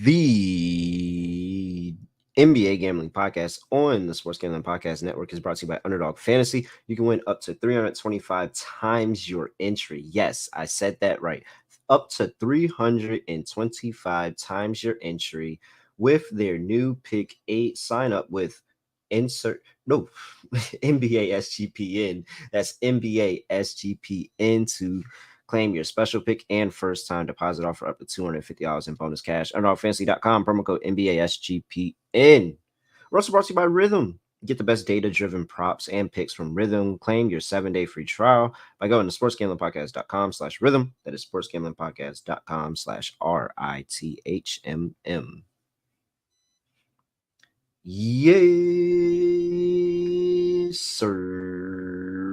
The NBA Gambling Podcast on the Sports Gambling Podcast Network is brought to you by Underdog Fantasy. You can win up to 325 times your entry. Yes, I said that right. Up to 325 times your entry with their new Pick 8. Sign up with NBA SGPN. That's NBA SGPN to claim your special pick and first-time deposit offer up to $250 in bonus cash. UnderdogFantasy.com, promo code NBASGPN. We're also brought to you by Rhythm. Get the best data-driven props and picks from Rhythm. Claim your 7-day free trial by going to sportsgamblingpodcast.com/rhythm. That is sportsgamblingpodcast.com/RITHMM. Yes, sir.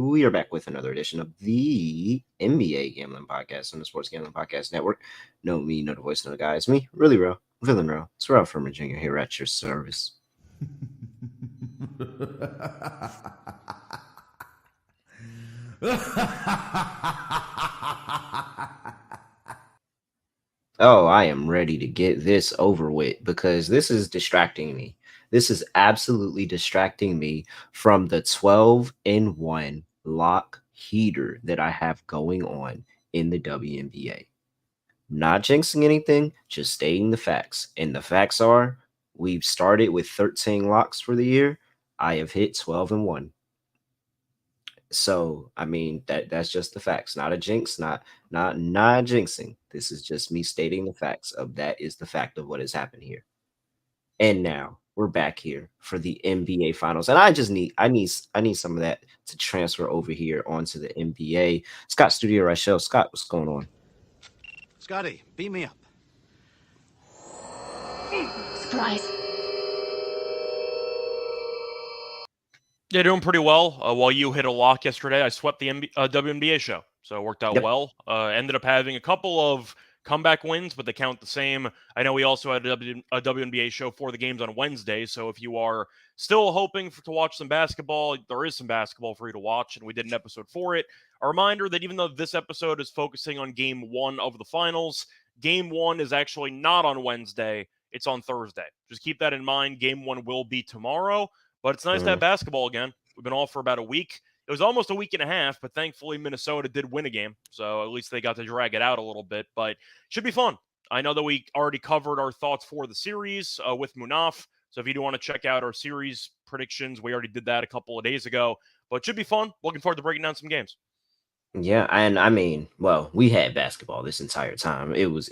We are back with another edition of the NBA Gambling Podcast on the Sports Gambling Podcast Network. No me, no the voice, no the guy. It's me, really real, villain real. It's Terrell Furman Jr. here at your service. Oh, I am ready to get this over with because this is distracting me. This is absolutely distracting me from the 12-1 lock heater that I have going on in the WNBA. Not jinxing anything, just stating the facts. And the facts are we've started with 13 locks for the year. I have hit 12-1. So, I mean, that's just the facts, not a jinx, not jinxing. This is just me stating the facts of that is the fact of what has happened here. And now we're back here for the NBA finals. And I need some of that to transfer over here onto the NBA. Scott Studio Reichel. Scott, what's going on? Scotty, beat me up. Surprise. Yeah, doing pretty well. While you hit a lock yesterday, I swept the WNBA show, so it worked out well. Ended up having a couple of comeback wins, but they count the same. I know we also had a WNBA show for the games on Wednesday, so if you are still hoping to watch some basketball, there is some basketball for you to watch, and we did an episode for it. A reminder that even though this episode is focusing on Game 1 of the finals, Game 1 is actually not on Wednesday. It's on Thursday. Just keep that in mind. Game 1 will be tomorrow. But it's nice to have basketball again. We've been off for about a week. It was almost a week and a half, but thankfully Minnesota did win a game. So at least they got to drag it out a little bit. But it should be fun. I know that we already covered our thoughts for the series with Munaf. So if you do want to check out our series predictions, we already did that a couple of days ago. But it should be fun. Looking forward to breaking down some games. Yeah, and I mean, well, we had basketball this entire time. It was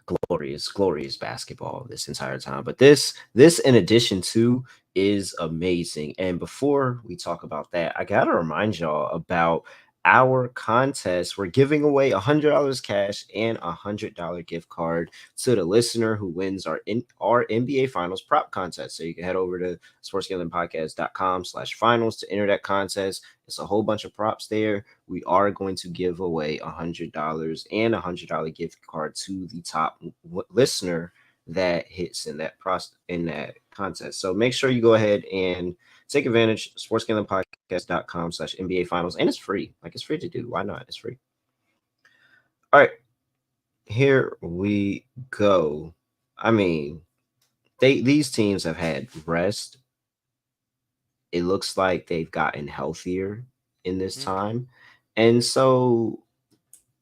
glorious basketball this entire time. But this in addition to is amazing. And before we talk about that, I gotta remind y'all about our contest. We're giving away $100 cash and $100 gift card to the listener who wins our NBA Finals prop contest. So you can head over to sportsgamblingpodcast.com/finals to enter that contest. It's a whole bunch of props there. We are going to give away $100 and $100 gift card to the top listener that hits in that contest. So make sure you go ahead and take advantage. sportsgamblingpodcast.com/NBA finals. And it's free. Like, it's free to do. Why not? It's free. All right. Here we go. I mean, these teams have had rest. It looks like they've gotten healthier in this time. And so,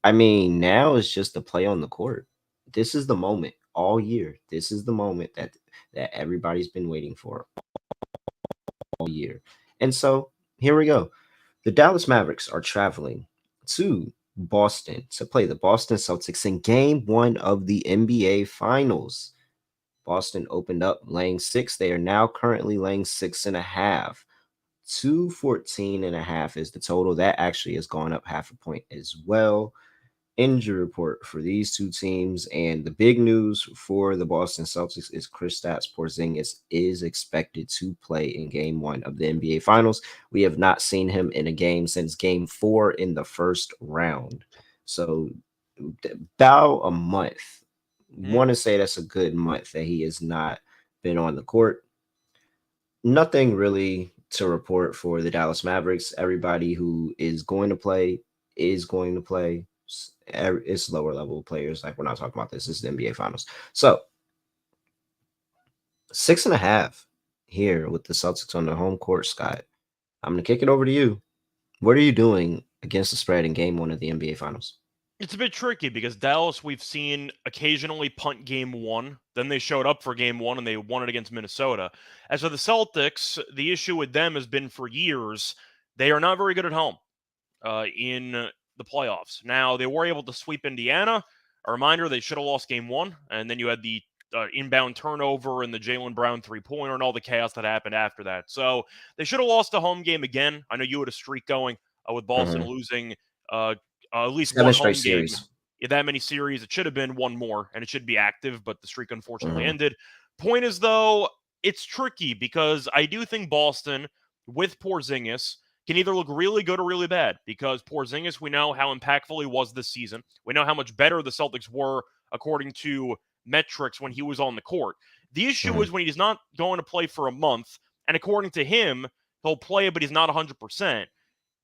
I mean, now it's just the play on the court. This is the moment all year. This is the moment that everybody's been waiting for all year. And so here we go. The Dallas Mavericks are traveling to Boston to play the Boston Celtics in Game 1 of the NBA Finals. Boston opened up laying 6. They are now currently laying 6.5. 214.5 is the total. That actually has gone up half a point as well. Injury report for these two teams, and the big news for the Boston Celtics is Kristaps Porzingis is expected to play in Game 1 of the NBA Finals. We have not seen him in a game since Game 4 in the first round, so about a month. Want to say that's a good month that he has not been on the court. Nothing really to report for the Dallas Mavericks. Everybody who is going to play is going to play. it's lower level players. Like, we're not talking about this. This is the NBA Finals. So 6.5 here with the Celtics on their home court, Scott. I'm going to kick it over to you. What are you doing against the spread in game 1 of the NBA Finals? It's a bit tricky because Dallas, we've seen occasionally punt game 1. Then they showed up for game 1 and they won it against Minnesota. As for the Celtics, the issue with them has been for years, they are not very good at home in the playoffs. Now, they were able to sweep Indiana. A reminder, they should have lost game 1. And then you had the inbound turnover and the Jaylen Brown three-pointer and all the chaos that happened after that. So they should have lost a home game again. I know you had a streak going with Boston losing at least 7 one straight home game. series. That many series. It should have been one more, and it should be active, but the streak unfortunately ended. Point is, though, it's tricky because I do think Boston, with Porzingis, can either look really good or really bad, because Porzingis, we know how impactful he was this season. We know how much better the Celtics were according to metrics when he was on the court. The issue is when he's not going to play for a month, and according to him, he'll play, but he's not 100%.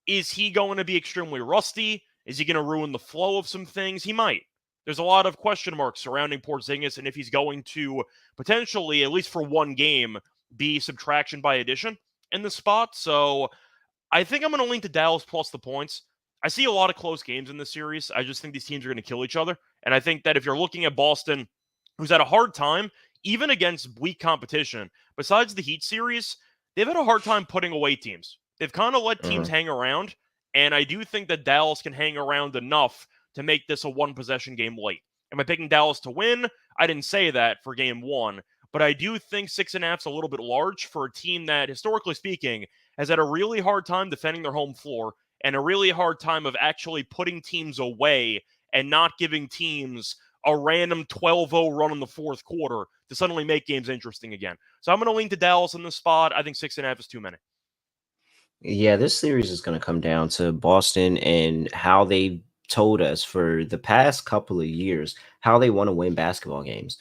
Is he going to be extremely rusty? Is he going to ruin the flow of some things? He might. There's a lot of question marks surrounding Porzingis and if he's going to potentially, at least for one game, be subtraction by addition in the spot. So I think I'm going to lean to Dallas plus the points. I see a lot of close games in this series. I just think these teams are going to kill each other. And I think that if you're looking at Boston, who's had a hard time, even against weak competition, besides the Heat series, they've had a hard time putting away teams. They've kind of let teams hang around. And I do think that Dallas can hang around enough to make this a one-possession game late. Am I picking Dallas to win? I didn't say that for game 1. But I do think 6.5 is a little bit large for a team that, historically speaking, has had a really hard time defending their home floor and a really hard time of actually putting teams away and not giving teams a random 12-0 run in the fourth quarter to suddenly make games interesting again. So I'm going to lean to Dallas in this spot. I think 6.5 is too many. Yeah, this series is going to come down to Boston and how they told us for the past couple of years how they want to win basketball games.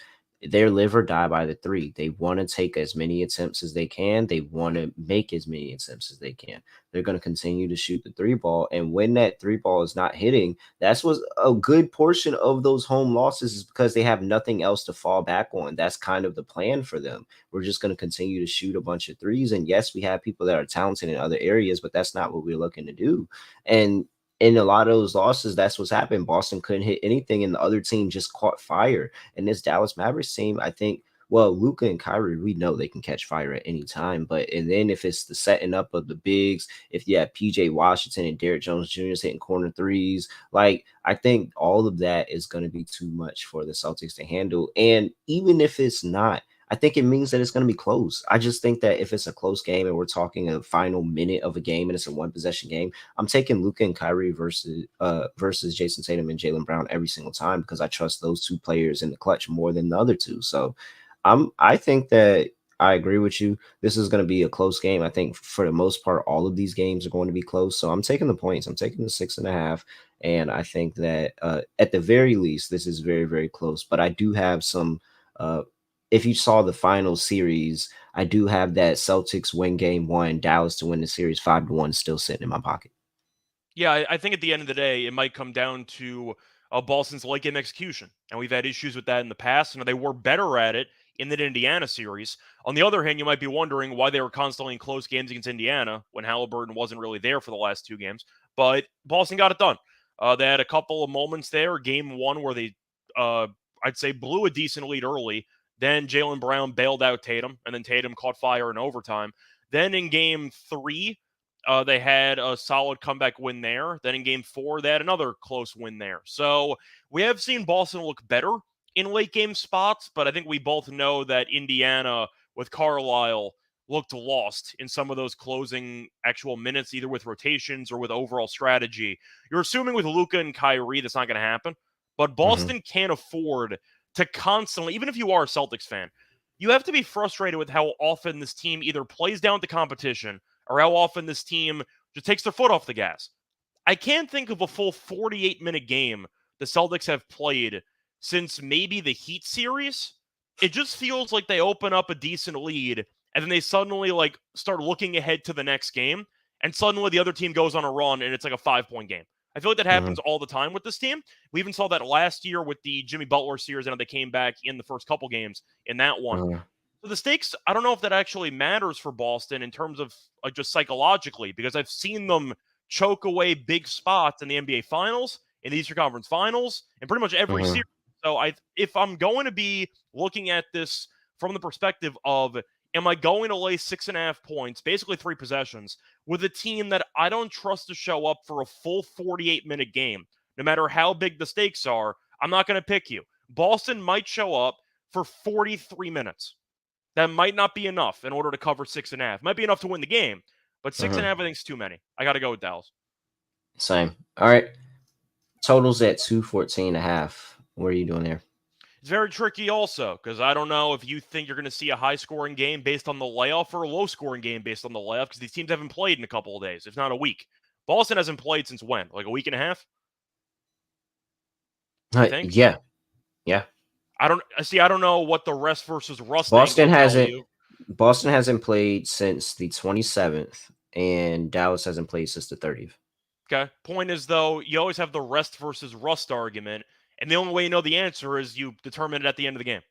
They're live or die by the 3. They want to take as many attempts as they can. They want to make as many attempts as they can. They're going to continue to shoot the 3 ball. And when that 3 ball is not hitting, that's what a good portion of those home losses is, because they have nothing else to fall back on. That's kind of the plan for them. We're just going to continue to shoot a bunch of threes. And yes, we have people that are talented in other areas, but that's not what we're looking to do. And in a lot of those losses, that's what's happened. Boston couldn't hit anything, and the other team just caught fire. And this Dallas Mavericks team, I think, well, Luka and Kyrie, we know they can catch fire at any time. And then if it's the setting up of the bigs, if you have PJ Washington and Derrick Jones Jr. hitting corner threes, like, I think all of that is going to be too much for the Celtics to handle. And even if it's not, I think it means that it's going to be close. I just think that if it's a close game and we're talking a final minute of a game and it's a one possession game, I'm taking Luka and Kyrie versus Jason Tatum and Jaylen Brown every single time, because I trust those 2 players in the clutch more than the other 2. So I think that I agree with you. This is going to be a close game. I think for the most part, all of these games are going to be close. So I'm taking the points. I'm taking the 6.5. And I think that at the very least, this is very, very close. But I do have some if you saw the final series, I do have that Celtics win game 1, Dallas to win the series 5-1 still sitting in my pocket. Yeah, I think at the end of the day, it might come down to Boston's late game execution. And we've had issues with that in the past, and they were better at it in the Indiana series. On the other hand, you might be wondering why they were constantly in close games against Indiana when Halliburton wasn't really there for the last 2 games. But Boston got it done. They had a couple of moments there. Game 1 where they, I'd say, blew a decent lead early. Then Jaylen Brown bailed out Tatum, and then Tatum caught fire in overtime. Then in game 3, they had a solid comeback win there. Then in game 4, they had another close win there. So we have seen Boston look better in late game spots, but I think we both know that Indiana with Carlisle looked lost in some of those closing actual minutes, either with rotations or with overall strategy. You're assuming with Luka and Kyrie that's not going to happen, but Boston can't afford to constantly, even if you are a Celtics fan, you have to be frustrated with how often this team either plays down to competition or how often this team just takes their foot off the gas. I can't think of a full 48-minute game the Celtics have played since maybe the Heat series. It just feels like they open up a decent lead and then they suddenly start looking ahead to the next game, and suddenly the other team goes on a run and it's like a 5-point game. I feel like that happens all the time with this team. We even saw that last year with the Jimmy Butler series. I know they came back in the first couple games in that one. So the stakes, I don't know if that actually matters for Boston in terms of just psychologically, because I've seen them choke away big spots in the NBA Finals, in the Eastern Conference Finals, and pretty much every series. So if I'm going to be looking at this from the perspective of, am I going to lay 6.5 points, basically 3 possessions, with a team that I don't trust to show up for a full 48-minute game, no matter how big the stakes are, I'm not going to pick you. Boston might show up for 43 minutes. That might not be enough in order to cover 6.5. Might be enough to win the game, but 6.5 I think is too many. I got to go with Dallas. Same. All right. Totals at 214.5. What are you doing there? It's very tricky also, because I don't know if you think you're going to see a high-scoring game based on the layoff or a low-scoring game based on the layoff, because these teams haven't played in a couple of days, if not a week. Boston hasn't played since when? Like a week and a half? I think. Yeah. I don't know what the rest versus rust Boston angle tell hasn't you. Boston hasn't played since the 27th, and Dallas hasn't played since the 30th. Okay. Point is, though, you always have the rest versus rust argument, and the only way you know the answer is you determine it at the end of the game.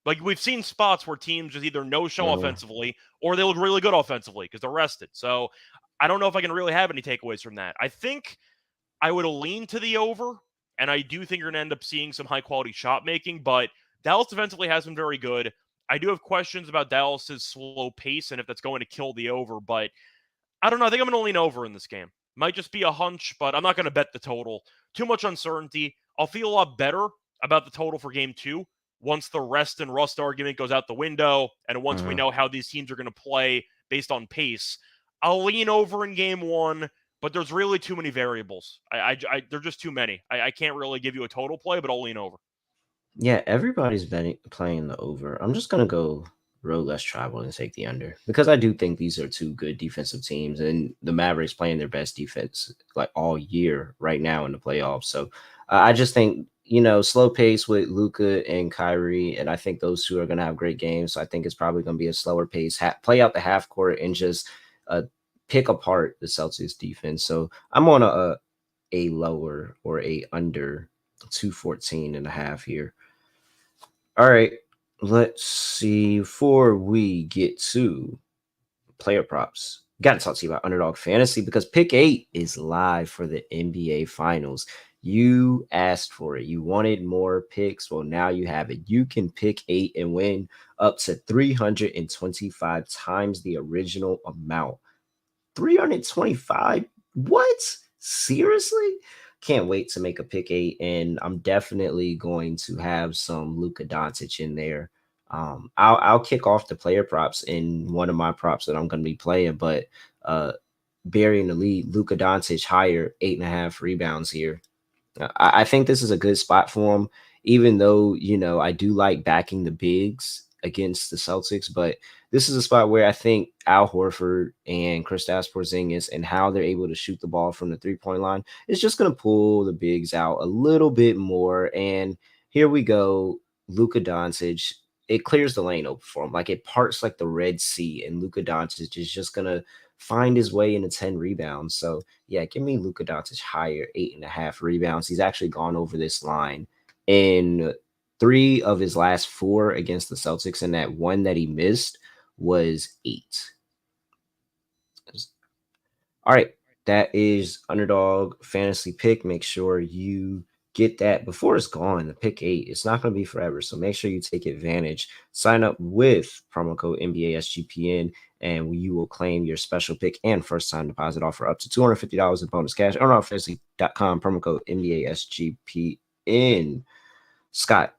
Like, we've seen spots where teams just either no-show offensively or they look really good offensively because they're rested. So I don't know if I can really have any takeaways from that. I think I would lean to the over, and I do think you're going to end up seeing some high-quality shot making, but Dallas defensively has been very good. I do have questions about Dallas's slow pace and if that's going to kill the over, but I don't know. I think I'm going to lean over in this game. Might just be a hunch, but I'm not going to bet the total. Too much uncertainty. I'll feel a lot better about the total for game 2 once the rest and rust argument goes out the window and once we know how these teams are going to play based on pace. I'll lean over in game 1, but there's really too many variables. They're just too many. I can't really give you a total play, but I'll lean over. Yeah, everybody's playing the over. I'm just gonna go road less travel and take the under because I do think these are two good defensive teams, and the Mavericks playing their best defense like all year right now in the playoffs. So I just think slow pace with Luka and Kyrie, and I think those two are gonna have great games. So I think it's probably gonna be a slower pace, play out the half court, and just pick apart the Celtics defense. So I'm on a lower or a under 214.5 here. All right, let's see. Before we get to player props, got to talk to you about Underdog Fantasy because Pick 8 is live for the NBA Finals. You asked for it. You wanted more picks. Well, now you have it. You can pick 8 and win up to 325 times the original amount. 325? What? Seriously? Can't wait to make a pick 8, and I'm definitely going to have some Luka Doncic in there. I'll kick off the player props in one of my props that I'm going to be playing, but burying the lead, Luka Doncic higher 8.5 rebounds here. I think this is a good spot for him, even though I do like backing the bigs against the Celtics, but this is a spot where I think Al Horford and Kristaps Porzingis and how they're able to shoot the ball from the 3-point line is just going to pull the bigs out a little bit more. And here we go, Luka Doncic. It clears the lane open for him, like it parts like the Red Sea, and Luka Doncic is just gonna find his way into 10 rebounds. So yeah, give me Luka Doncic higher, 8.5 rebounds. He's actually gone over this line in 3 of his last 4 against the Celtics, and that one that he missed was 8. All right, that is Underdog Fantasy Pick. Make sure you get that before it's gone. The Pick 8, it's not going to be forever, so make sure you take advantage. Sign up with promo code NBA SGPN, and you will claim your special pick and first-time deposit offer up to $250 in bonus cash. UnderdogFantasy.com, promo code NBA SGPN. Scott,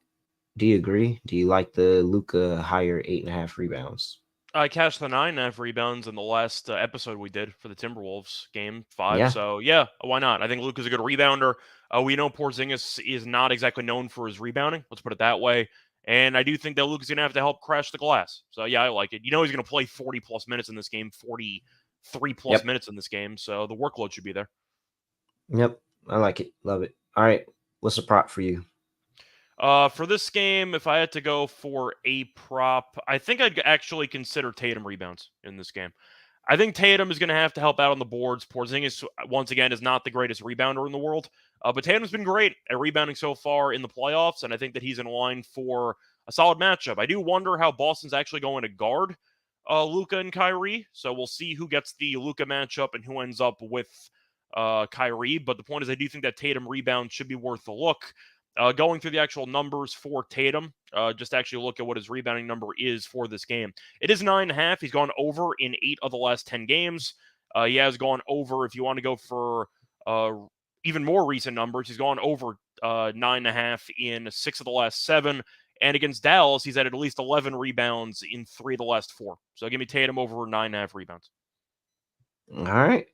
do you agree? Do you like the Luka higher 8.5 rebounds? I cashed the 9.5 rebounds in the last episode we did for the Timberwolves game 5. Yeah. So yeah, why not? I think Luka's a good rebounder. We know Porzingis is not exactly known for his rebounding. Let's put it that way. And I do think that Luka's going to have to help crash the glass. So yeah, I like it. He's going to play 40 plus minutes in this game, 43 plus minutes in this game. So the workload should be there. Yep. I like it. Love it. All right. What's the prop for you? For this game, if I had to go for a prop, I think I'd actually consider Tatum rebounds in this game. I think Tatum is going to have to help out on the boards. Porzingis, once again, is not the greatest rebounder in the world, but Tatum's been great at rebounding so far in the playoffs, and I think that he's in line for a solid matchup. I do wonder how Boston's actually going to guard Luka and Kyrie, so we'll see who gets the Luka matchup and who ends up with Kyrie, but the point is I do think that Tatum rebound should be worth a look. Going through the actual numbers for Tatum, just actually look at what his rebounding number is for this game. It is 9.5. He's gone over in 8 of the last 10 games. He has gone over, if you want to go for even more recent numbers, he's gone over 9.5 in 6 of the last 7. And against Dallas, he's had at least 11 rebounds in 3 of the last 4. So give me Tatum over 9.5 rebounds. All right.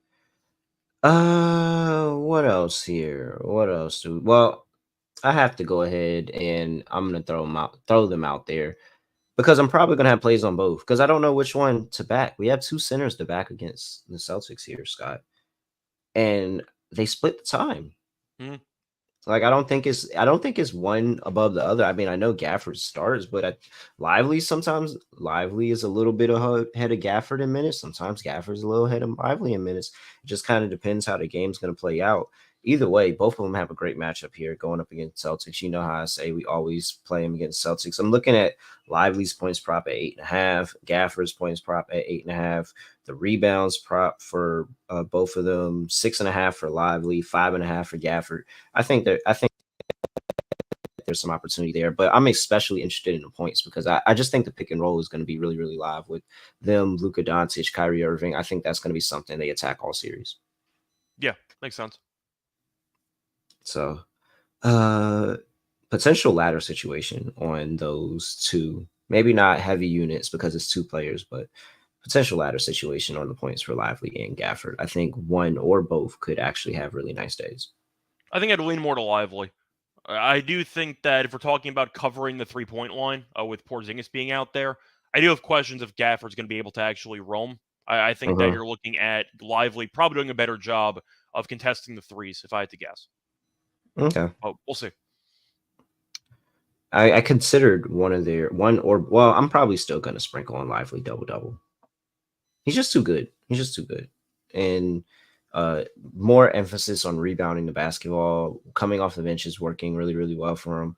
What else here? What else do? Well, I have to go ahead and I'm gonna throw them out there because I'm probably gonna have plays on both because I don't know which one to back. We have 2 centers to back against the Celtics here, Scott, and they split the time. Mm-hmm. Like I don't think it's one above the other. I mean, I know Gafford starts, but Lively is a little bit ahead of Gafford in minutes. Sometimes Gafford's a little ahead of Lively in minutes. It just kind of depends how the game's going to play out. Either way, both of them have a great matchup here going up against Celtics. You know how I say we always play them against Celtics. I'm looking at Lively's points prop at 8.5, Gafford's points prop at 8.5. The rebounds prop for both of them 6.5 for Lively, 5.5 for Gafford. I think there's some opportunity there, but I'm especially interested in the points because I just think the pick and roll is going to be really, really live with them, Luka Doncic, Kyrie Irving. I think that's going to be something they attack all series. Yeah, makes sense. So, potential ladder situation on those 2. Maybe not heavy units because it's 2 players, but potential ladder situation on the points for Lively and Gafford. I think one or both could actually have really nice days. I think I'd lean more to Lively. I do think that if we're talking about covering the 3-point line with Porzingis being out there, I do have questions if Gafford's going to be able to actually roam. I think that you're looking at Lively probably doing a better job of contesting the threes, if I had to guess. Okay. Oh, we'll see. I considered I'm probably still going to sprinkle on Lively double-double. He's just too good. And more emphasis on rebounding the basketball, coming off the bench is working really, really well for him.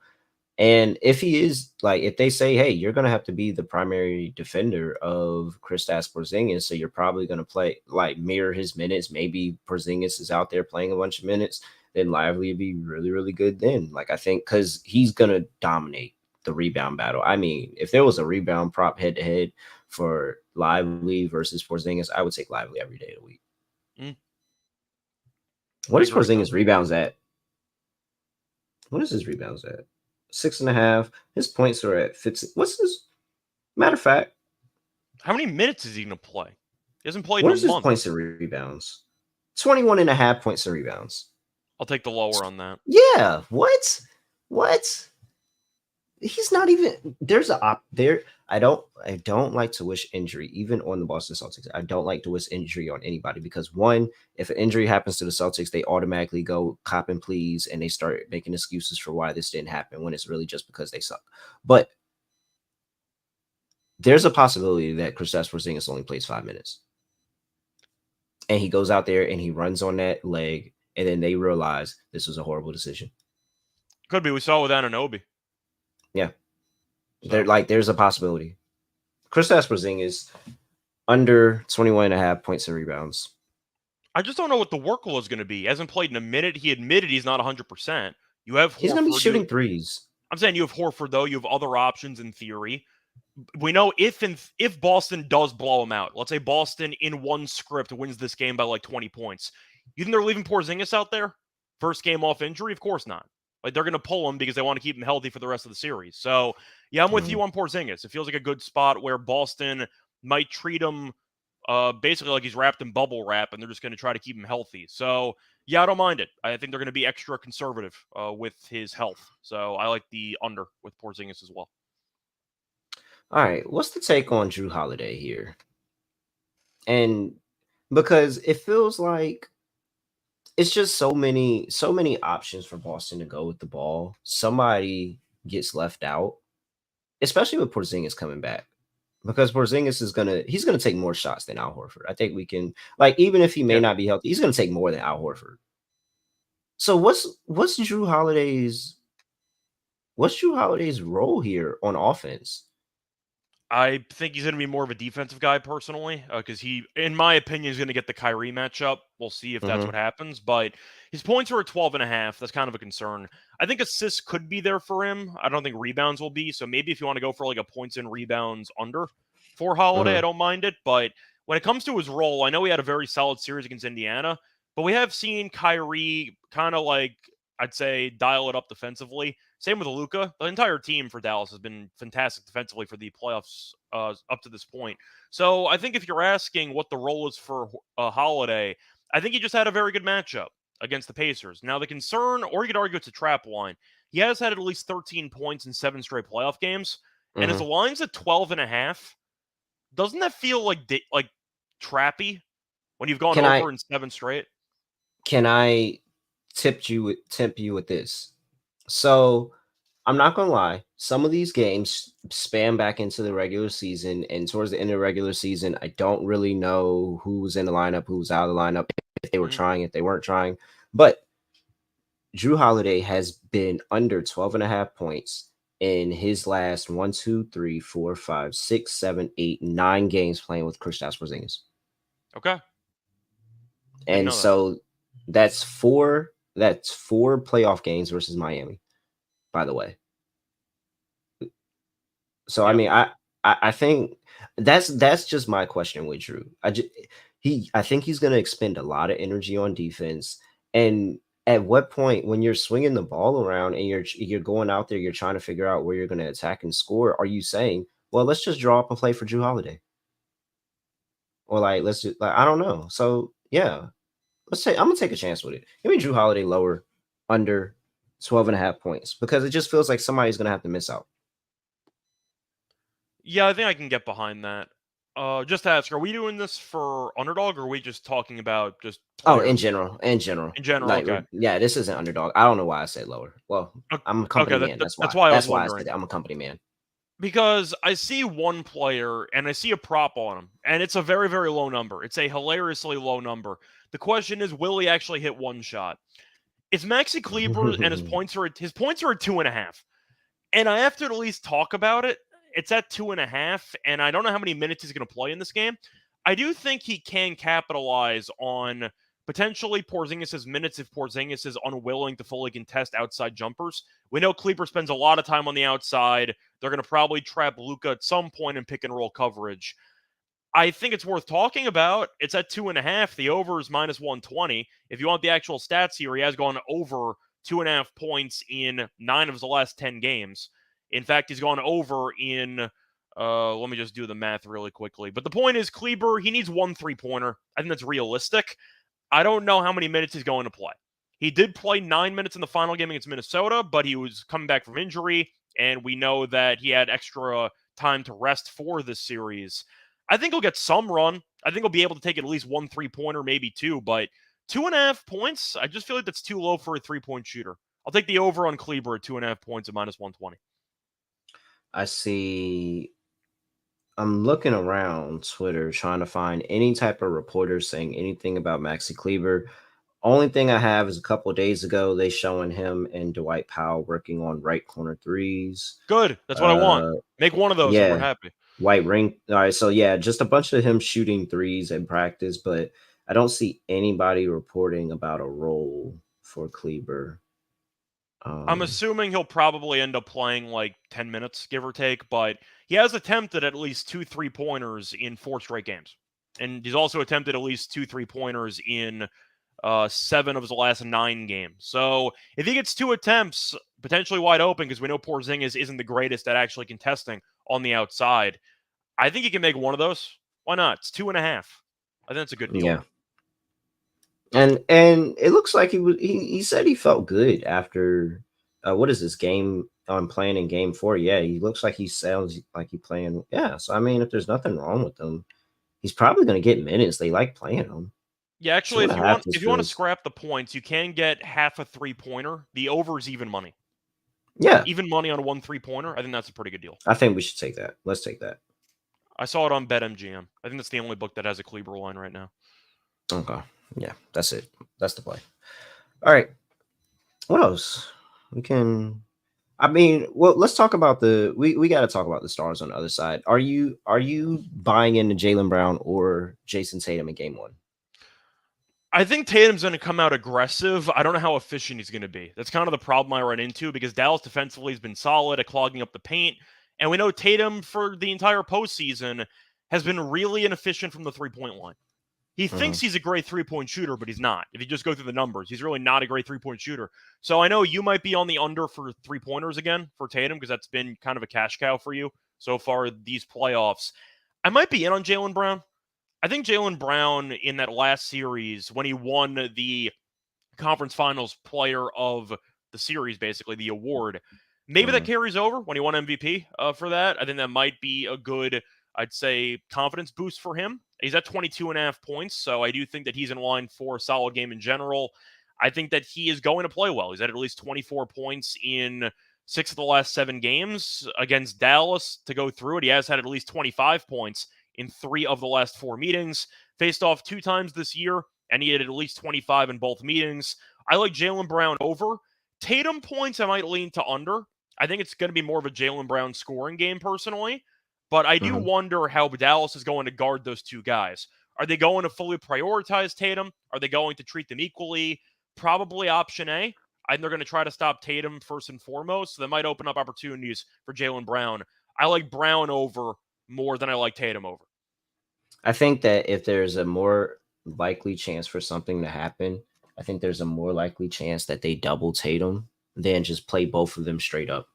And if he is if they say, hey, you're going to have to be the primary defender of Kristaps Porzingis, so you're probably going to play mirror his minutes. Maybe Porzingis is out there playing a bunch of minutes, then Lively would be really, really good then. I think because he's going to dominate the rebound battle. I mean, if there was a rebound prop head to head for Lively versus Porzingis, I would take Lively every day of the week. What is Porzingis rebounds at? What is his rebounds at? 6.5. His points are at 15. What's his? Matter of fact, how many minutes is he going to play? He hasn't played in a month. What is his points and rebounds? 21.5 points and rebounds. I'll take the lower on that. Yeah. What? He's not even. There's a op there. I don't like to wish injury, even on the Boston Celtics. I don't like to wish injury on anybody because one, if an injury happens to the Celtics, they automatically go cop and please, and they start making excuses for why this didn't happen when it's really just because they suck. But there's a possibility that Kristaps Porzingis only plays 5 minutes, and he goes out there and he runs on that leg, and then they realize this was a horrible decision. Could be. We saw it with Anunoby. Yeah. So. There's a possibility. Kristaps Porzingis under 21.5 points and rebounds. I just don't know what the workload is going to be. He hasn't played in a minute. He admitted he's not 100%. You have Horford. He's going to be shooting threes. I'm saying you have Horford, though. You have other options in theory. We know if Boston does blow him out, let's say Boston in one script wins this game by 20 points. You think they're leaving Porzingis out there? First game off injury? Of course not. They're going to pull him because they want to keep him healthy for the rest of the series. So, yeah, I'm with you on Porzingis. It feels like a good spot where Boston might treat him basically like he's wrapped in bubble wrap, and they're just going to try to keep him healthy. So, yeah, I don't mind it. I think they're going to be extra conservative with his health. So, I like the under with Porzingis as well. All right, what's the take on Jrue Holiday here? And because it feels like it's just so many options for Boston to go with the ball. Somebody gets left out, especially with Porzingis coming back. because Porzingis he's gonna take more shots than Al Horford. I think we can, like, even if he may not be healthy, he's gonna take more than Al Horford. So what's Drew Holiday's role here on offense? I think he's going to be more of a defensive guy personally, because he, in my opinion, is going to get the Kyrie matchup. We'll see if that's what happens, but his points are at 12.5. That's kind of a concern. I think assists could be there for him. I don't think rebounds will be. So maybe if you want to go for like a points and rebounds under for Holiday, I don't mind it. But when it comes to his role, I know he had a very solid series against Indiana, but we have seen Kyrie kind of like, I'd say, dial it up defensively. Same with Luka. The entire team for Dallas has been fantastic defensively for the playoffs up to this point. So I think if you're asking what the role is for Holiday, I think he just had a very good matchup against the Pacers. Now the concern, or you could argue it's a trap line, he has had at least 13 points in 7 straight playoff games, and as the line's at 12.5, doesn't that feel like trappy when you've gone over in 7 straight? Can I tempt you with this? So I'm not gonna lie, some of these games span back into the regular season, and towards the end of the regular season, I don't really know who was in the lineup, who was out of the lineup, if they were trying, if they weren't trying. But Drew Holiday has been under 12.5 points in his last 1, 2, 3, 4, 5, 6, 7, 8, 9 games playing with Kristaps Porzingis. Okay. And so that's four playoff games versus Miami, by the way. So I mean, I think that's just my question with Drew. I think he's going to expend a lot of energy on defense. And at what point, when you're swinging the ball around and you're going out there, you're trying to figure out where you're going to attack and score, are you saying, well, let's just draw up a play for Drew Holiday, or like let's just, like, I don't know. So yeah, I'm gonna take a chance with it. Give me Drew Holiday lower, under 12.5 points, because it just feels like somebody's gonna have to miss out. Yeah, I think I can get behind that. Just to ask, are we doing this for underdog, or are we just talking about just players? Oh, in general. In general, like, okay. Yeah, this isn't underdog. I don't know why I said lower. Well, I'm a company man. That's why I said that. I'm a company man. Because I see one player and I see a prop on him, and it's a very, very low number. It's a hilariously low number. The question is, will he actually hit one shot? It's Maxi Cleber, and his points are at 2.5. And I have to at least talk about it. It's at 2.5, and I don't know how many minutes he's going to play in this game. I do think he can capitalize on potentially Porzingis' minutes if Porzingis is unwilling to fully contest outside jumpers. We know Cleber spends a lot of time on the outside. They're going to probably trap Luka at some point in pick and roll coverage. I think it's worth talking about. It's at 2.5. The over is -120. If you want the actual stats here, he has gone over 2.5 points in 9 of his last 10 games. In fact, he's gone over in, let me just do the math really quickly. But the point is, Cleber, he needs 1 3-pointer. I think that's realistic. I don't know how many minutes he's going to play. He did play 9 minutes in the final game against Minnesota, but he was coming back from injury, and we know that he had extra time to rest for this series. I think he'll get some run. I think he'll be able to take at least 1 3-pointer, maybe 2, but 2.5 points, I just feel like that's too low for a 3-point shooter. I'll take the over on Cleber at 2.5 points at -120. I see. I'm looking around Twitter trying to find any type of reporter saying anything about Maxi Cleber. Only thing I have is a couple of days ago, they showing him and Dwight Powell working on right corner threes. Good. That's what I want. Make one of those and we're happy. White ring. All right. So yeah, just a bunch of him shooting threes in practice, but I don't see anybody reporting about a role for Cleber. I'm assuming he'll probably end up playing like 10 minutes, give or take, but he has attempted at least 2 3-pointers in 4 straight games. And he's also attempted at least 2 3-pointers in 7 of his last 9 games. So if he gets 2 attempts, potentially wide open, because we know Porzingis isn't the greatest at actually contesting on the outside, I think he can make one of those. Why not? It's 2.5. I think that's a good deal. Yeah. And it looks like he said he felt good after what is this game on playing in game 4? Yeah, he looks like he sounds like he playing. Yeah, so I mean, if there's nothing wrong with him, he's probably going to get minutes. They like playing him. Yeah, actually, if you want to scrap the points, you can get half a 3-pointer. The over is even money. Yeah, even money on 1 3-pointer. I think that's a pretty good deal. I think we should take that. Let's take that. I saw it on BetMGM. I think that's the only book that has a Cleber line right now. Okay. Yeah, that's it. That's the play. All right. What else? We can. I mean, well, let's talk about we got to talk about the stars on the other side. Are you buying into Jaylen Brown or Jason Tatum in game one? I think Tatum's going to come out aggressive. I don't know how efficient he's going to be. That's kind of the problem I run into because Dallas defensively has been solid at clogging up the paint. And we know Tatum for the entire postseason has been really inefficient from the three-point line. He thinks he's a great three-point shooter, but he's not. If you just go through the numbers, he's really not a great three-point shooter. So I know you might be on the under for three-pointers again for Tatum because that's been kind of a cash cow for you so far these playoffs. I might be in on Jaylen Brown. I think Jaylen Brown in that last series when he won the conference finals player of the series, basically the award, maybe that carries over when he won MVP for that. I think that might be a good, I'd say, confidence boost for him. He's at 22.5 points, so I do think that he's in line for a solid game in general. I think that he is going to play well. He's at least 24 points in 6 of the last 7 games against Dallas to go through it. He has had at least 25 points in 3 of the last 4 meetings. Faced off 2 times this year, and he had at least 25 in both meetings. I like Jaylen Brown over. Tatum points, I might lean to under. I think it's going to be more of a Jaylen Brown scoring game personally. But I do wonder how Dallas is going to guard those 2 guys. Are they going to fully prioritize Tatum? Are they going to treat them equally? Probably option A. I think they're going to try to stop Tatum first and foremost. So that might open up opportunities for Jaylen Brown. I like Brown over more than I like Tatum over. I think that if there's a more likely chance for something to happen, I think there's a more likely chance that they double Tatum than just play both of them straight up.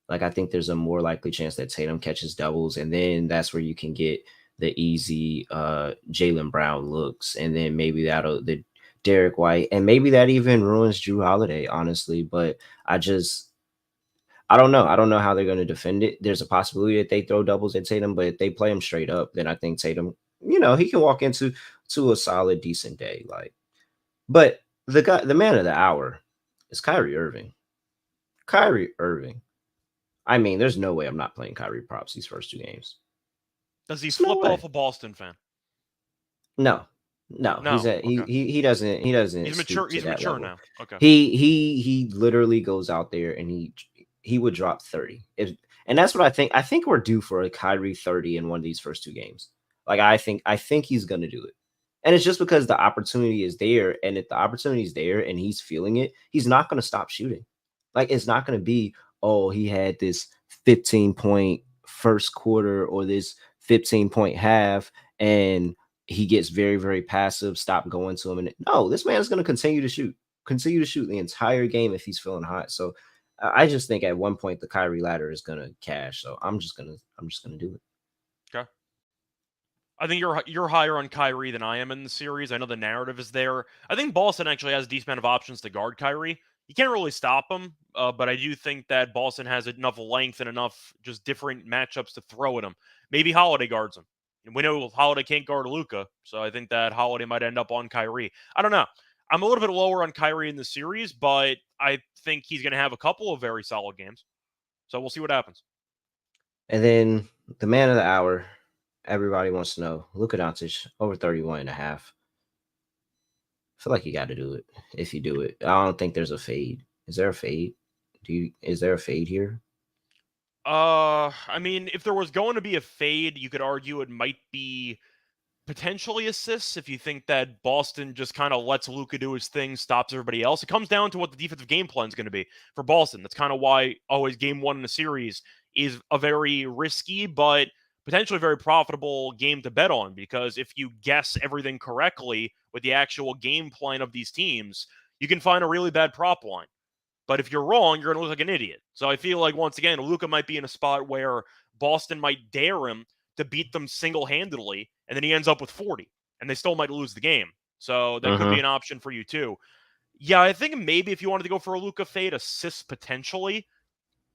Like, I think there's a more likely chance that Tatum catches doubles, and then that's where you can get the easy Jaylen Brown looks, and then maybe that'll the Derek White, and maybe that even ruins Drew Holiday, honestly. But I don't know. I don't know how they're going to defend it. There's a possibility that they throw doubles at Tatum, but if they play him straight up, then I think Tatum, he can walk into a solid, decent day. But the man of the hour is Kyrie Irving. Kyrie Irving. I mean, there's no way I'm not playing Kyrie props these first 2 games. Does he flip off a Boston fan? No. Okay. He doesn't. He's mature. He's mature now. Okay. He literally goes out there and he would drop 30. And that's what I think. I think we're due for a Kyrie 30 in one of these first 2 games. Like, I think he's going to do it. And it's just because the opportunity is there. And if the opportunity is there and he's feeling it, he's not going to stop shooting. Like, it's not going to be, oh, he had this 15-point first quarter or this 15-point half and he gets very, very passive, stop going to him. And no, this man is going to continue to shoot the entire game if he's feeling hot. So I just think at one point the Kyrie ladder is going to cash. So I'm just going to do it. Okay. I think you're higher on Kyrie than I am in the series. I know the narrative is there. I think Boston actually has a decent amount of options to guard Kyrie. You can't really stop him, but I do think that Boston has enough length and enough just different matchups to throw at him. Maybe Holiday guards him. And we know Holiday can't guard Luka, so I think that Holiday might end up on Kyrie. I don't know. I'm a little bit lower on Kyrie in the series, but I think he's going to have a couple of very solid games. So we'll see what happens. And then the man of the hour, everybody wants to know, Luka Doncic, over 31.5. I feel like you got to do it if you do it. I don't think there's a fade. Is there a fade? Is there a fade here? I mean, if there was going to be a fade, you could argue it might be potentially assists if you think that Boston just kind of lets Luka do his thing, stops everybody else. It comes down to what the defensive game plan is going to be for Boston. That's kind of why always game 1 in a series is a very risky but potentially very profitable game to bet on, because if you guess everything correctly with the actual game plan of these teams, you can find a really bad prop line. But if you're wrong, you're going to look like an idiot. So I feel like, once again, Luka might be in a spot where Boston might dare him to beat them single-handedly, and then he ends up with 40, and they still might lose the game. So that could be an option for you too. Yeah, I think maybe if you wanted to go for a Luka fade, assists potentially,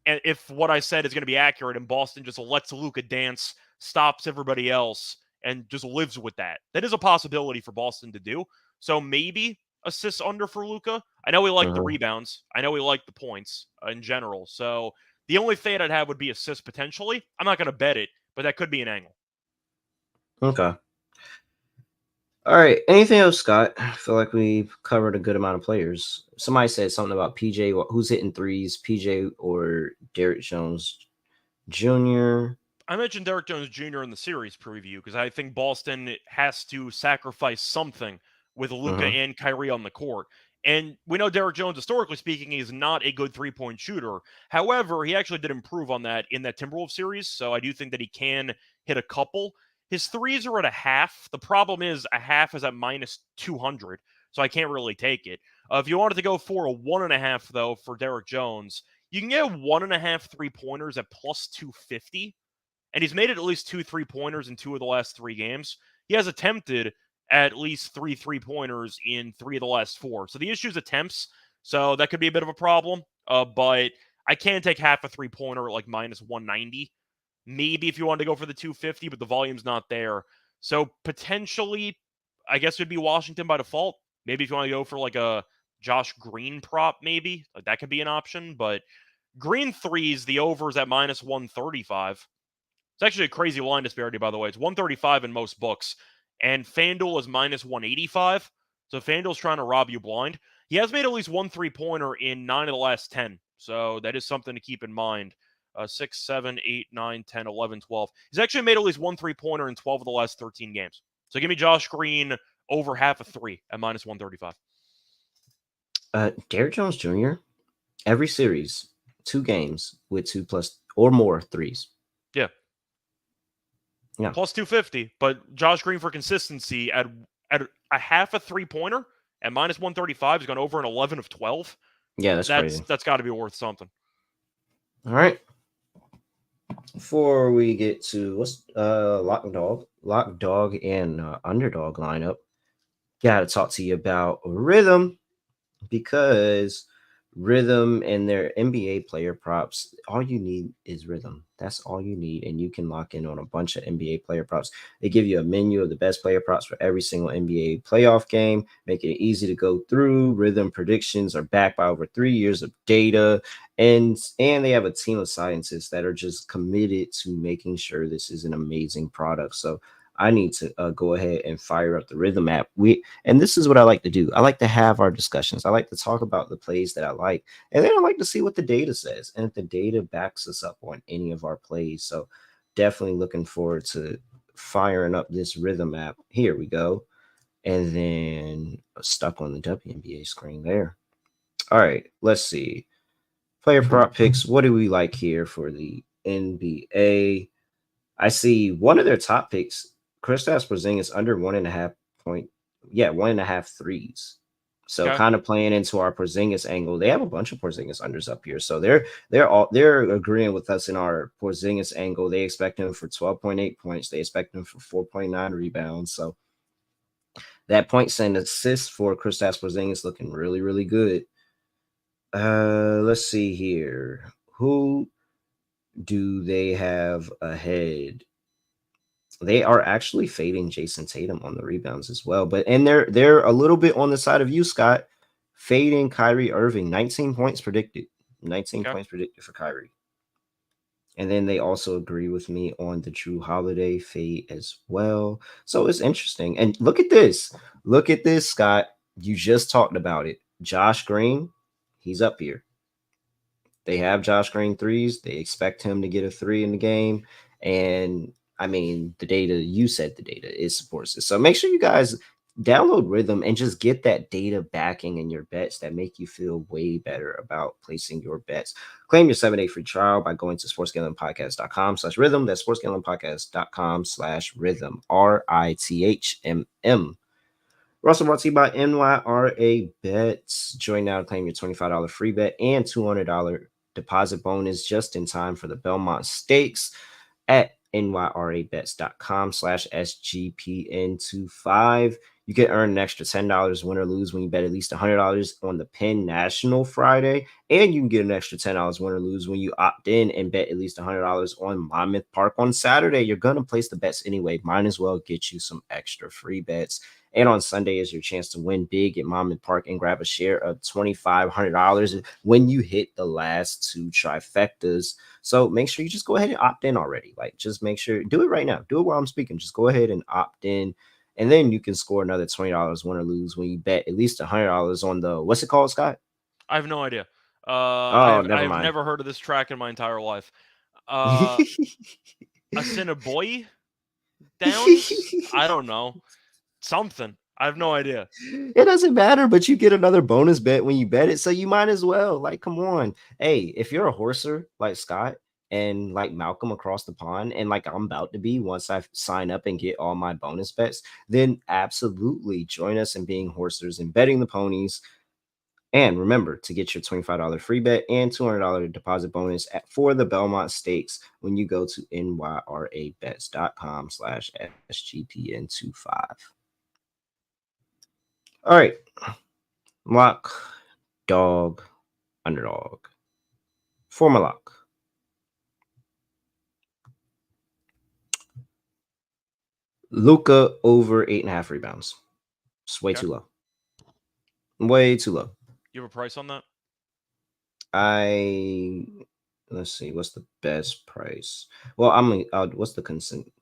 and if what I said is going to be accurate and Boston just lets Luka dance, stops everybody else, and just lives with that. That is a possibility for Boston to do. So maybe assists under for Luka. I know we like the rebounds. I know we like the points in general. So the only fade I'd have would be assists potentially. I'm not going to bet it, but that could be an angle. Okay. All right. Anything else, Scott? I feel like we've covered a good amount of players. Somebody said something about PJ. Who's hitting threes, PJ or Derrick Jones Jr.? I mentioned Derrick Jones Jr. in the series preview because I think Boston has to sacrifice something with Luka Mm-hmm. and Kyrie on the court. And we know Derrick Jones, historically speaking, is not a good three-point shooter. However, he actually did improve on that in that Timberwolves series, so I do think that he can hit a couple. His threes are at a half. The problem is a half is at minus 200, so I can't really take it. If you wanted to go for a 1.5, though, for Derrick Jones, you can get 1.5 3-pointers at plus 250, and he's made it at least 2 3-pointers in 2 of the last 3 games. He has attempted at least 3 3-pointers in 3 of the last 4. So the issue is attempts. So that could be a bit of a problem. But I can take half a 3-pointer at like minus 190. Maybe if you wanted to go for the 250, but the volume's not there. So potentially, I guess it would be Washington by default. Maybe if you want to go for like a Josh Green prop, maybe like that could be an option. But Green threes, the overs at minus 135. It's actually a crazy line disparity, by the way. It's 135 in most books, and FanDuel is minus 185. So FanDuel's trying to rob you blind. He has made at least 1 3-pointer in 9 of the last 10. So that is something to keep in mind. 6, 7, 8, 9, 10, 11, 12. He's actually made at least 1 3-pointer in 12 of the last 13 games. So give me Josh Green over half a 3 at minus 135. Derrick Jones Jr. Every series, 2 games with 2 plus or more threes. Yeah. Plus 250, but Josh Green for consistency at a half a 3-pointer at minus 135 has gone over an 11 of 12. Yeah, that's crazy. That's got to be worth something. All right. Before we get to what's lock dog and underdog lineup, gotta talk to you about rhythm, because rhythm and their NBA player props, all you need is rhythm. That's all you need, and you can lock in on a bunch of NBA player props. They give you a menu of the best player props for every single NBA playoff game, making it easy to go through. Rhythm predictions are backed by over 3 years of data, and they have a team of scientists that are just committed to making sure this is an amazing product. So I need to go ahead and fire up the Rhythm app. And this is what I like to do. I like to have our discussions. I like to talk about the plays that I like, and then I like to see what the data says, and if the data backs us up on any of our plays. So definitely looking forward to firing up this Rhythm app. Here we go. And then stuck on the WNBA screen there. All right, let's see. Player prop picks. What do we like here for the NBA? I see one of their top picks, Kristaps Porzingis, under 1.5 point. Yeah, 1.5 threes. So Okay. kind of playing into our Porzingis angle. They have a bunch of Porzingis unders up here. So they're agreeing with us in our Porzingis angle. They expect him for 12.8 points. They expect him for 4.9 rebounds. So that points and assists for Kristaps Porzingis looking really, really good. Let's see here. Who do they have ahead? They are actually fading Jason Tatum on the rebounds as well. And they're a little bit on the side of you, Scott, fading Kyrie Irving. 19 points predicted. 19 points predicted for Kyrie. And then they also agree with me on the Drew Holiday fade as well. So it's interesting. And look at this. Look at this, Scott. You just talked about it. Josh Green, he's up here. They have Josh Green threes. They expect him to get a 3 in the game. And I mean, the data, you said the data, it supports it. So make sure you guys download Rhythm and just get that data backing in your bets that make you feel way better about placing your bets. Claim your 7-day free trial by going to sportsgamblingpodcast.com/rhythm. That's sportsgamblingpodcast.com/rhythm. RITHMM. We're also brought to you by NYRA Bets. Join now to claim your $25 free bet and $200 deposit bonus just in time for the Belmont Stakes at nyrabets.com/SGPN25. You can earn an extra $10 win or lose when you bet at least $100 on the Penn National Friday. And you can get an extra $10 win or lose when you opt in and bet at least $100 on Monmouth Park on Saturday. You're going to place the bets anyway. Might as well get you some extra free bets. And on Sunday is your chance to win big at Mom and Park and grab a share of $2,500 when you hit the last 2 trifectas. So make sure you just go ahead and opt in already. Like, just make sure, do it right now. Do it while I'm speaking. Just go ahead and opt in. And then you can score another $20 win or lose when you bet at least $100 on the, what's it called, Scott? I have no idea. Oh, never I've mind. never heard of this track in my entire life. Assiniboia Downs? I don't know. Something. I have no idea. It doesn't matter, but you get another bonus bet when you bet it, so you might as well. Like, come on. Hey, if you're a horser like Scott and like Malcolm across the pond, and like I'm about to be once I sign up and get all my bonus bets, then absolutely join us in being horsers and betting the ponies. And remember to get your $25 free bet and $200 deposit bonus for the Belmont Stakes when you go to nyrabets.com/SGPN25. All right. Lock, dog, underdog. For my lock. Luka over 8.5 rebounds. It's way too low. Way too low. You have a price on that? Let's see, what's the best price? Well, what's the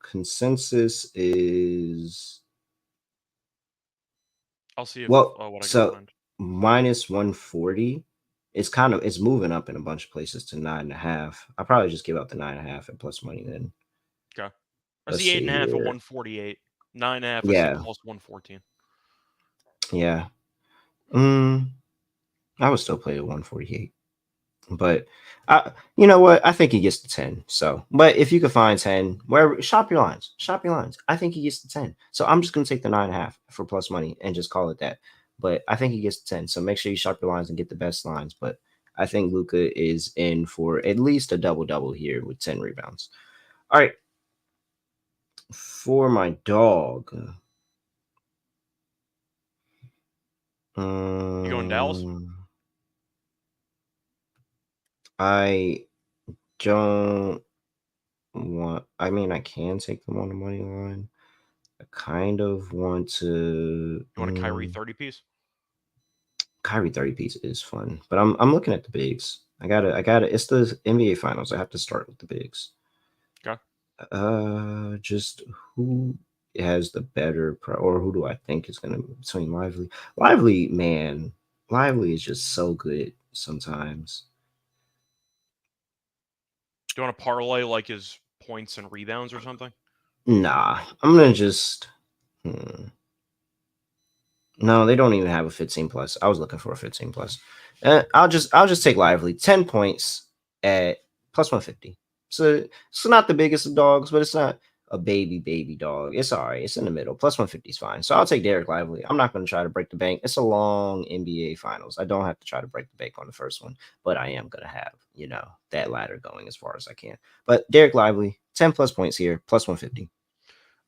consensus is? I'll see if Well, what I so can find. minus 140. It's moving up in a bunch of places to 9.5. I'll probably just give out the 9.5 and plus money then. Okay. I see 8.5 at 148. 9.5 I see plus 114. Yeah. I would still play at 148. But you know what? I think he gets to 10. So, but if you could find 10, wherever, shop your lines. I think he gets to 10. So I'm just gonna take the 9.5 for plus money and just call it that. But I think he gets to 10. So make sure you shop your lines and get the best lines. But I think Luka is in for at least a double here with 10 rebounds. All right. For my dog. You going Dallas? I don't want. I mean, I can take them on the money line. I kind of want to. You want a Kyrie 30 piece? Kyrie 30 piece is fun, but I'm looking at the bigs. I gotta. It's the NBA Finals. I have to start with the bigs. Okay. Just who has the better or who do I think is gonna between Lively? Lively, man, Lively is just so good sometimes. Do you want to parlay like his points and rebounds or something? Nah, I'm gonna just. No, they don't even have a 15 plus. I was looking for a 15 plus. I'll just take Lively 10 points at plus 150. So it's not the biggest of dogs, but it's not a baby dog. It's all right. It's in the middle. Plus 150 is fine. So I'll take Derek Lively. I'm not going to try to break the bank. It's a long NBA Finals. I don't have to try to break the bank on the first one, but I am going to have, that ladder going as far as I can. But Derek Lively, 10 plus points here, plus 150.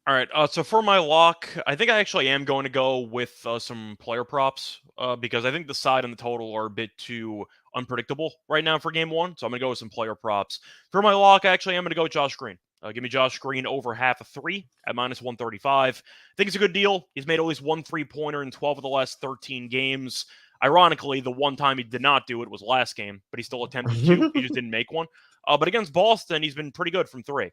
All right, so for my lock, I think I actually am going to go with some player props because I think the side and the total are a bit too unpredictable right now for Game 1, so I'm going to go with some player props. For my lock, actually, I'm going to go with Josh Green. Give me Josh Green over half a 3 at minus 135. I think it's a good deal. He's made at least one three-pointer in 12 of the last 13 games. Ironically, the one time he did not do it was last game, but he still attempted to. He just didn't make one. But against Boston, he's been pretty good from 3.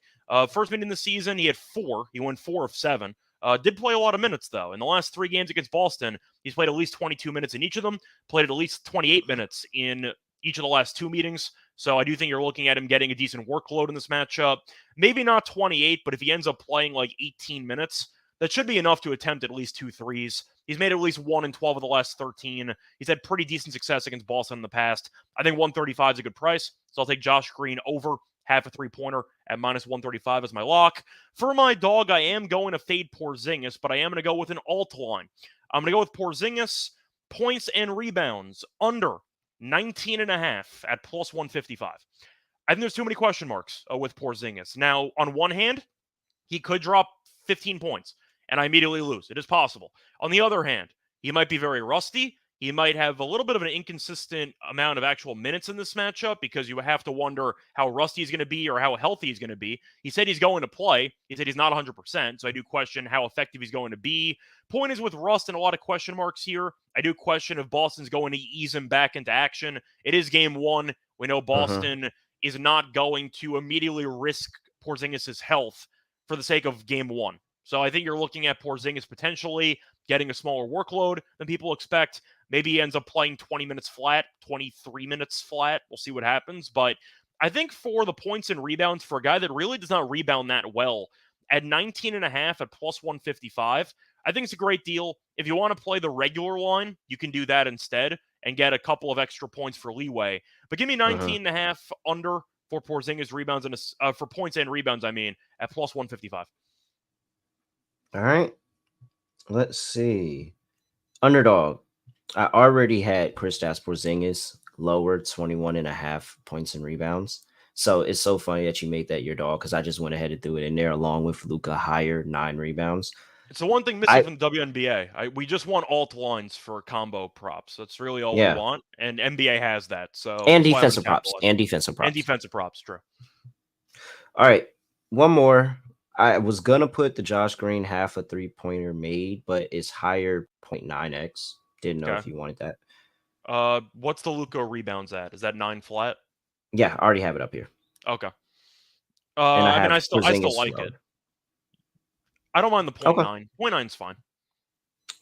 First meeting in the season, he had 4. He won 4 of 7. Did play a lot of minutes, though. In the last 3 games against Boston, he's played at least 22 minutes in each of them, played at least 28 minutes in each of the last 2 meetings. So I do think you're looking at him getting a decent workload in this matchup. Maybe not 28, but if he ends up playing like 18 minutes, that should be enough to attempt at least 2 threes. He's made at least 1 in 12 of the last 13. He's had pretty decent success against Boston in the past. I think 135 is a good price, so I'll take Josh Green over half a three-pointer at minus 135 as my lock. For my dog, I am going to fade Porzingis, but I am going to go with an alt line. I'm going to go with Porzingis, points and rebounds, under 19.5 at plus 155. I think there's too many question marks with Porzingis. Now, on one hand, he could drop 15 points, and I immediately lose. It is possible. On the other hand, he might be very rusty. he might have a little bit of an inconsistent amount of actual minutes in this matchup because you have to wonder how rusty he's going to be or how healthy he's going to be. He said he's going to play. He said he's not 100%, so I do question how effective he's going to be. Point is, with Rust and a lot of question marks here, I do question if Boston's going to ease him back into action. It is game one. We know Boston is not going to immediately risk Porzingis' health for the sake of game one. So I think you're looking at Porzingis potentially getting a smaller workload than people expect. Maybe he ends up playing 20 minutes flat, 23 minutes flat. We'll see what happens. But I think for the points and rebounds, for a guy that really does not rebound that well, at 19.5 at plus 155, I think it's a great deal. If you want to play the regular line, you can do that instead and get a couple of extra points for leeway. But give me 19.5 under for Porzingis rebounds and for points and rebounds, I mean, at plus 155. All right. Let's see. Underdog. I already had Kristaps Porzingis lower 21.5 points and rebounds. So it's so funny that you made that your dog because I just went ahead and threw it in there along with Luka higher 9 rebounds. It's the one thing missing from the WNBA. We just want alt lines for combo props. That's really all we want. And NBA has that. So and defensive props. And defensive props. And defensive props, true. All right. One more. I was going to put the Josh Green half a 3-pointer made, but it's higher 0.9x. Didn't know if you wanted that. What's the Luka rebounds at? Is that 9 flat? Yeah, I already have it up here. Okay. I mean, I still like it. I don't mind the 0.9. 0.9's fine.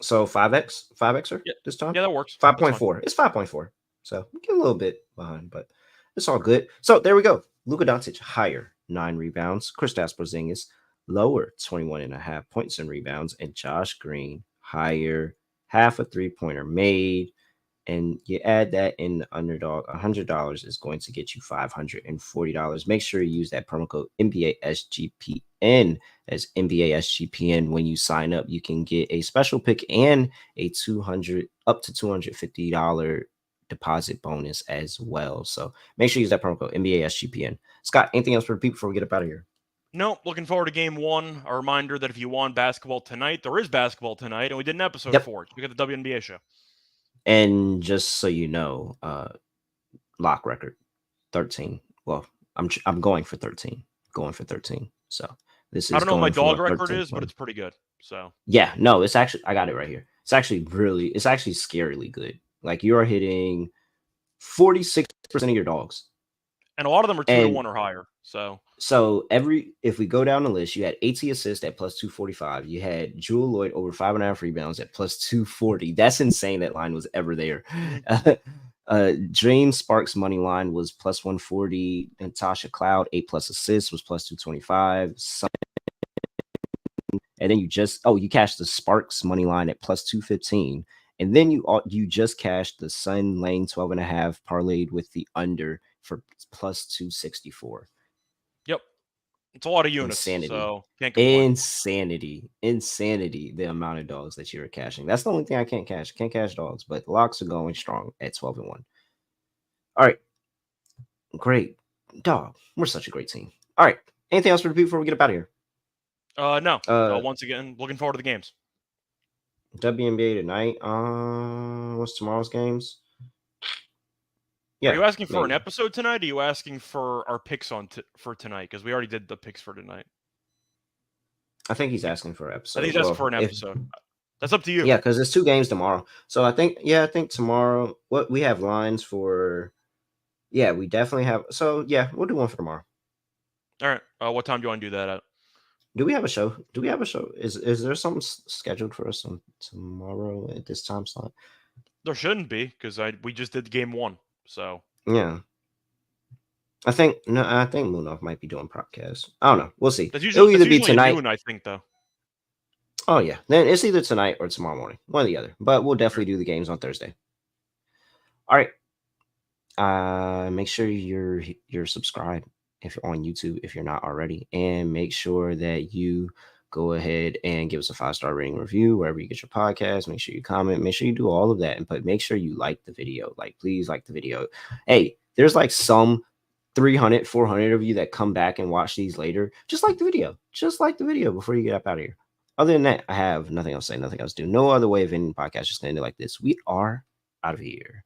So 5xer this time? Yeah, that works. 5.4. It's 5.4. So we get a little bit behind, but it's all good. So there we go. Luka Doncic higher 9 rebounds. Kristaps Porzingis lower 21.5 points and rebounds, and Josh Green higher half a 3-pointer made. And you add that in the underdog, $100 is going to get you $540. Make sure you use that promo code NBASGPN as NBASGPN when you sign up. You can get a special pick and a up to $250 deposit bonus as well. So make sure you use that promo code NBASGPN. Scott, anything else for people before we get up out of here? No, looking forward to game one. A reminder that if you want basketball tonight, there is basketball tonight, and we did an episode for it. We got the WNBA show. And just so you know, lock record 13. Well, I'm going for 13. So this is. I don't know what my dog record is, but it's pretty good. So yeah, no, it's actually I got it right here. It's actually scarily good. Like you are hitting 46% of your dogs, and a lot of them are 2-1 or higher. So if we go down the list, you had AT assist at plus 245. You had Jewel Lloyd over 5.5 rebounds at plus 240. That's insane. That line was ever there. Jane Sparks money line was plus 140. Natasha Cloud 8+ assists was plus 225. And then you cashed the Sparks money line at plus 215. And then you just cashed the Sun Lane 12.5 parlayed with the under for plus 264. Yep. It's a lot of units. Insanity. So can't complain. Insanity. The amount of dogs that you're cashing. That's the only thing I can't cash. I can't cash dogs, but the locks are going strong at 12-1. All right. Great. Dog. We're such a great team. All right. Anything else for the people before we get up out of here? No. Once again, looking forward to the games. WNBA tonight. What's tomorrow's games? Yeah. Are you asking for an episode tonight? Or are you asking for our picks for tonight? Because we already did the picks for tonight. I think he's asking for an episode. I think he's asking for an episode. That's up to you. Yeah, because there's 2 games tomorrow. So I think tomorrow. What we have lines for? Yeah, we definitely have. So yeah, we'll do one for tomorrow. All right. What time do you want to do that at? Do we have a show? Is there something scheduled for us on tomorrow at this time slot? There shouldn't be because we just did game 1. So yeah, I think Munaf might be doing podcast. I don't know. We'll see. It'll either be tonight. Noon, I think though. Oh yeah, then it's either tonight or tomorrow morning, one or the other. But we'll definitely do the games on Thursday. All right. Make sure you're subscribed if you're on YouTube if you're not already, and make sure that you go ahead and give us a 5-star rating review wherever you get your podcast. Make sure you comment. Make sure you do all of that. But make sure you like the video. Please like the video. Hey, there's some 300, 400 of you that come back and watch these later. Just like the video. Just like the video before you get up out of here. Other than that, I have nothing else to say, nothing else to do. No other way of ending the podcast. Just going to end it like this. We are out of here.